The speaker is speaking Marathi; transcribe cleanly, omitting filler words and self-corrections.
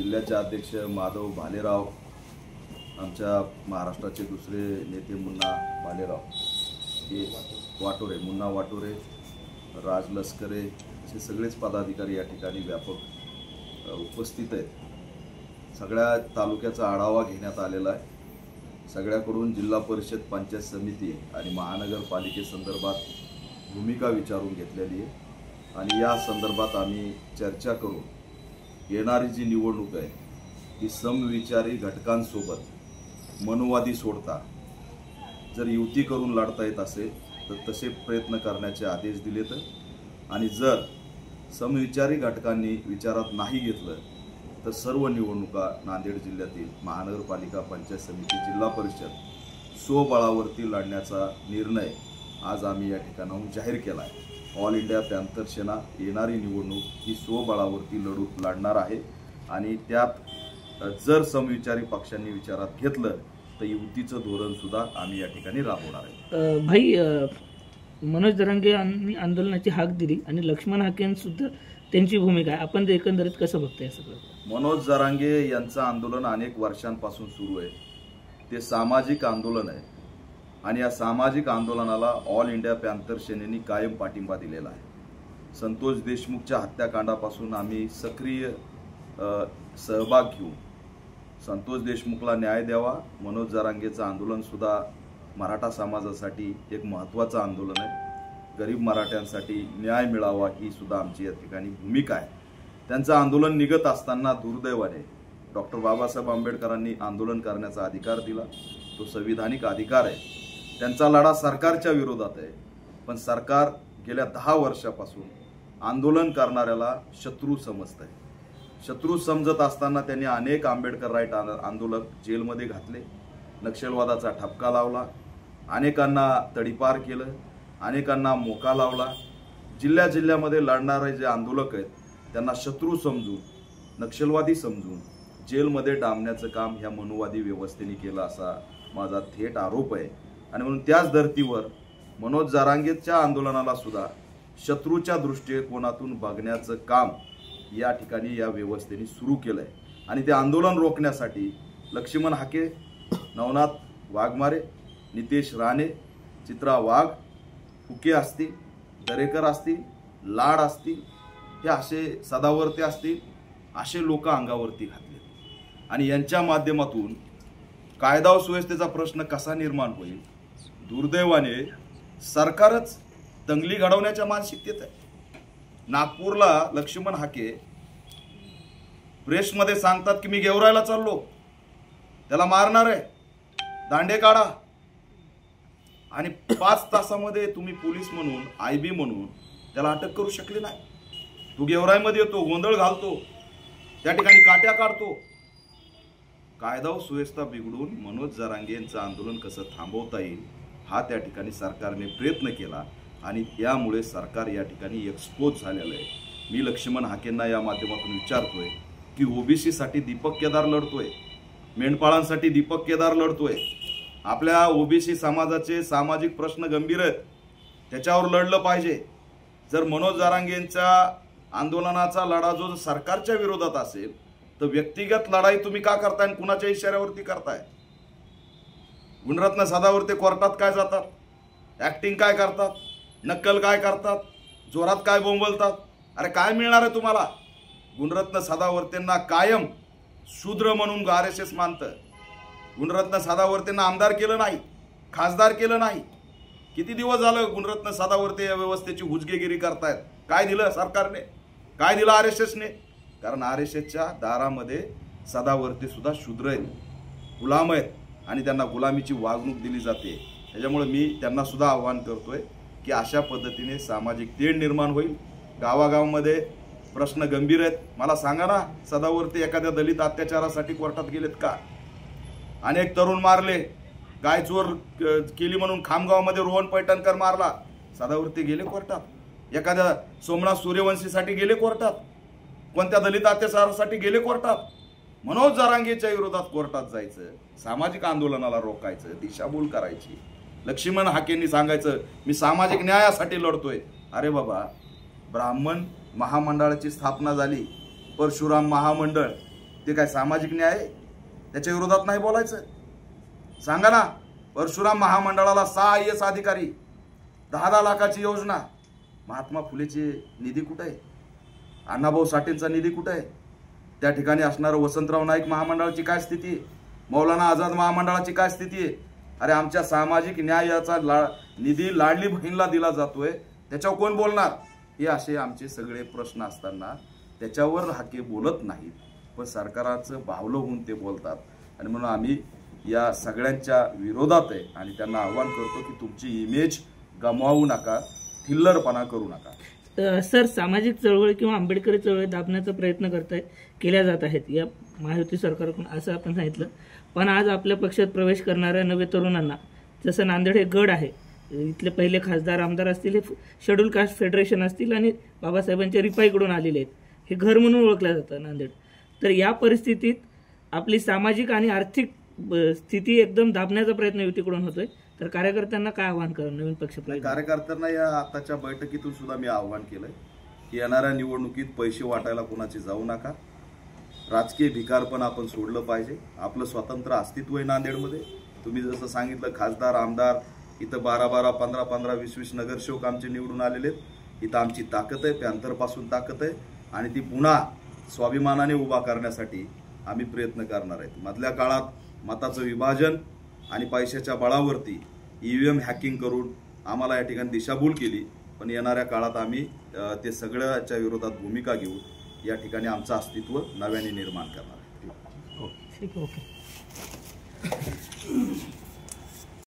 जिल्ह्याचे अध्यक्ष माधव भालेराव, आमच्या महाराष्ट्राचे दुसरे नेते मुन्ना भालेराव, हे मुन्ना वाटोरे, राज लष्करे असे सगळेच पदाधिकारी या ठिकाणी व्यापक उपस्थित आहेत। सगळ्या तालुक्याचा आढावा घेण्यात आलेला आहे। सगळ्याकडून जिल्हा परिषद, पंचायत समिती आणि महानगरपालिकेसंदर्भात भूमिका विचारून घेतलेली आहे आणि या संदर्भात आम्ही चर्चा करून येणारी जी निवडणूक आहे ती समविचारी घटकांसोबत मनोवादी सोडता जर युती करून लढता येत असेल तर तसे प्रयत्न करण्याचे आदेश दिलेत आणि जर समविचारी घटकांनी विचारात नाही घेतलं तर सर्व निवडणुका नांदेड जिल्ह्यातील महानगरपालिका, पंचायत समिती, जिल्हा परिषद स्वबळावरती लढण्याचा निर्णय आज आम्ही या ठिकाणाहून जाहीर केला आहे। ऑल इंडिया पॅंथर सेना येणारी निवडणूक ही स्वबळावरती लढणार आहे आणि त्यात जर समविचारी पक्षांनी विचारात घेतलं तर युतीचं धोरण सुद्धा आम्ही या ठिकाणी राबवणार आहे। भाई, मनोज जरांगे यांनी आंदोलनाची हाक दिली आणि लक्ष्मण हाकेंसुद्धा त्यांची भूमिका आहे, आपण ते एकंदरीत कसं बघताय सगळं? मनोज जरांगे यांचं आंदोलन अनेक वर्षांपासून सुरू आहे। ते सामाजिक आंदोलन आहे आणि या सामाजिक आंदोलनाला ऑल इंडिया पॅंथर सेनेने कायम पाठिंबा दिलेला आहे। संतोष देशमुखच्या हत्याकांडापासून आम्ही सक्रिय सहभाग घेऊन संतोष देशमुखला न्याय द्यावा, मनोज जरांगेचं आंदोलन सुद्धा मराठा समाजासाठी एक महत्त्वाचं आंदोलन आहे। गरीब मराठ्यांसाठी न्याय मिळावा ही सुद्धा आमची या ठिकाणी भूमिका आहे। त्यांचं आंदोलन निघत असताना दुर्दैवाने डॉक्टर बाबासाहेब आंबेडकरांनी आंदोलन करण्याचा अधिकार दिला, तो संविधानिक अधिकार आहे। त्यांचा लढा सरकारच्या विरोधात आहे, पण सरकार गेल्या 10 वर्षापासून आंदोलन करणाऱ्याला शत्रू समजत आहे। शत्रू समजत असताना त्यांनी अनेक आंबेडकर राईट आंदोलक जेलमध्ये घातले, नक्षलवादाचा ठपका लावला, अनेकांना तडीपार केलं, अनेकांना मोका लावला। जिल्ह्यामध्ये लढणारे जे आंदोलक आहेत त्यांना शत्रू समजून, नक्षलवादी समजून जेलमध्ये डांबण्याचं काम ह्या मनोवादी व्यवस्थेने केलं असा माझा थेट आरोप आहे आणि म्हणून त्याच धर्तीवर मनोज जरांगेच्या आंदोलनाला सुद्धा शत्रूच्या दृष्टिकोनातून बघण्याचं काम या ठिकाणी या व्यवस्थेने सुरू केलंय आणि ते आंदोलन रोखण्यासाठी लक्ष्मण हाके, नवनाथ वाघमारे, नितेश राणे, चित्रा वाघ, फुके असतील, दरेकर असतील, लाड असतील, हे असे सदावर्ते असतील, असे लोक अंगावरती घातले आणि यांच्या माध्यमातून कायदा व सुव्यवस्थेचा प्रश्न कसा निर्माण होईल? दुर्दैवाने सरकारच दंगली घडवण्याच्या मानसिकतेत आहे। नागपूरला लक्ष्मण हाके प्रेसमध्ये सांगतात की मी गेवरायला चाललो, त्याला मारणार आहे, दांडे काढा, आणि 5 तासामध्ये तुम्ही पोलीस म्हणून, आयबी म्हणून त्याला अटक करू शकले नाही। तो गेवराईमध्ये येतो, गोंधळ घालतो, त्या ठिकाणी काट्या काढतो। कायदा व सुव्यवस्था बिघडून मनोज जरांगे यांचं आंदोलन कसं थांबवता येईल हा त्या ठिकाणी सरकारने प्रयत्न केला आणि त्यामुळे सरकार या ठिकाणी एक्सपोज झालेलं आहे। मी लक्ष्मण हाकेंना या माध्यमातून विचारतोय की ओबीसी साठी दीपक केदार लढतोय, मेंढपाळांसाठी दीपक केदार लढतोय, आपल्या ओबीसी समाजाचे सामाजिक प्रश्न गंभीर आहेत, त्याच्यावर लढलं पाहिजे। जर मनोज जरांगेंच्या आंदोलनाचा लढा जो सरकारच्या विरोधात असेल तर व्यक्तिगत लढाई तुम्ही का करताय आणि कुणाच्या इशाऱ्यावरती करताय? गुणरत्न सदावर्ते कोर्टात काय जातात, ऍक्टिंग काय करतात, नक्कल काय करतात, जोरात काय बोंबलतात? अरे काय मिळणार आहे तुम्हाला? गुणरत्न सदावर्तेंना कायम शूद्र म्हणून आरएसएस मानतं। गुणरत्न सदावर्तेंना आमदार केलं नाही, खासदार केलं नाही। किती दिवस झालं गुणरत्न सदावर्ते या व्यवस्थेची हुजगेगिरी करतायत? काय दिलं सरकारने, काय दिलं आरएसएसने? कारण आरएसएसच्या दारामध्ये सदावर्ते सुद्धा शूद्र आहेत, गुलाम आहेत आणि त्यांना गुलामीची वागणूक दिली जाते। त्याच्यामुळे मी त्यांना सुद्धा आवाहन करतोय की अशा पद्धतीने सामाजिक तेढ निर्माण होईल। गावागावामध्ये प्रश्न गंभीर आहेत। मला सांगा ना, सदावर्ते एखाद्या दलित अत्याचारासाठी कोर्टात गेलेत का? अनेक तरुण मारले, गाय चोर केली म्हणून खामगावमध्ये रोहन पैठणकर मारला, सदावर्ते गेले कोर्टात। एखाद्या सोमनाथ सूर्यवंशीसाठी गेले कोर्टात, कोणत्या दलित अत्याचारासाठी गेले कोर्टात। मनोज जरांगेच्या विरोधात कोर्टात जायचं, सामाजिक आंदोलनाला रोखायचं, दिशाभूल करायची। लक्ष्मण हाकेंनी सांगायचं मी सामाजिक न्यायासाठी लढतोय। अरे बाबा, ब्राह्मण महामंडळाची स्थापना झाली, परशुराम महामंडळ, ते काय सामाजिक न्याय आहे? त्याच्या विरोधात नाही बोलायचं? सांगा ना. परशुराम महामंडळाला 6 IAS अधिकारी, 10-10 लाखाची योजना. महात्मा फुलेचे निधी कुठे आहे? अण्णाभाऊ साठेंचा निधी कुठे आहे? त्या ठिकाणी असणारं वसंतराव नाईक महामंडळाची काय स्थिती आहे? मौलाना आझाद महामंडळाची काय स्थिती आहे? अरे आमच्या सामाजिक न्यायाचा निधी लाडली बहीणला दिला जातोय, त्याच्यावर कोण बोलणार? हे असे आमचे सगळे प्रश्न असताना त्याच्यावर हाके बोलत नाहीत, पण सरकाराचं बावलं होऊन ते बोलतात. आणि म्हणून आम्ही या सगळ्यांच्या विरोधात आहे आणि त्यांना आव्हान करतो की तुमची इमेज गमावू नका, थिल्लरपणा करू नका. सर, सामाजिक चळवळ किंवा आंबेडकरी चळवळ दाबण्याचा प्रयत्न केल्या जात आहेत या महायुती सरकारकडून, असं आपण सांगितलं. पण आज आपल्या पक्षात प्रवेश करणाऱ्या नवे तरुणांना, जसं नांदेड हे गड आहे, इथले पहिले खासदार आमदार असतील, हे शेड्यूल कास्ट फेडरेशन असतील आणि बाबासाहेबांच्या रिपाईकडून आलेले आहेत, हे घर म्हणून ओळखलं जातं नांदेड. तर या परिस्थितीत आपली सामाजिक आणि आर्थिक स्थिती एकदम दाबण्याचा प्रयत्न युतीकडून होतोय. तर कार्यकर्त्यांना काय आव्हान करा नवीन पक्ष? कार्यकर्त्यांना या आताच्या बैठकीतून सुद्धा मी आव्हान केलंय की येणाऱ्या निवडणुकीत पैसे वाटायला कोणाचे जाऊ नका. राजकीय भिकारपण आपण सोडलं पाहिजे. आपलं स्वतंत्र अस्तित्व आहे नांदेडमध्ये. तुम्ही जसं सांगितलं, खासदार आमदार इथं 12-12, 15-15, 20-20 नगरसेवक आमचे निवडून आलेले आहेत. इथं आमची ताकद आहे, पॅन्थरपासून ताकद आहे आणि ती पुन्हा स्वाभिमानाने उभा करण्यासाठी आम्ही प्रयत्न करणार आहेत. मधल्या काळात मताचं विभाजन आणि पैशाच्या बळावरती EVM हॅकिंग करून आम्हाला या ठिकाणी दिशाभूल केली, पण येणाऱ्या काळात आम्ही ते सगळ्याच्या विरोधात भूमिका घेऊन या ठिकाणी आमचं अस्तित्व नव्याने निर्माण करणार आहे. ठीक, ओके.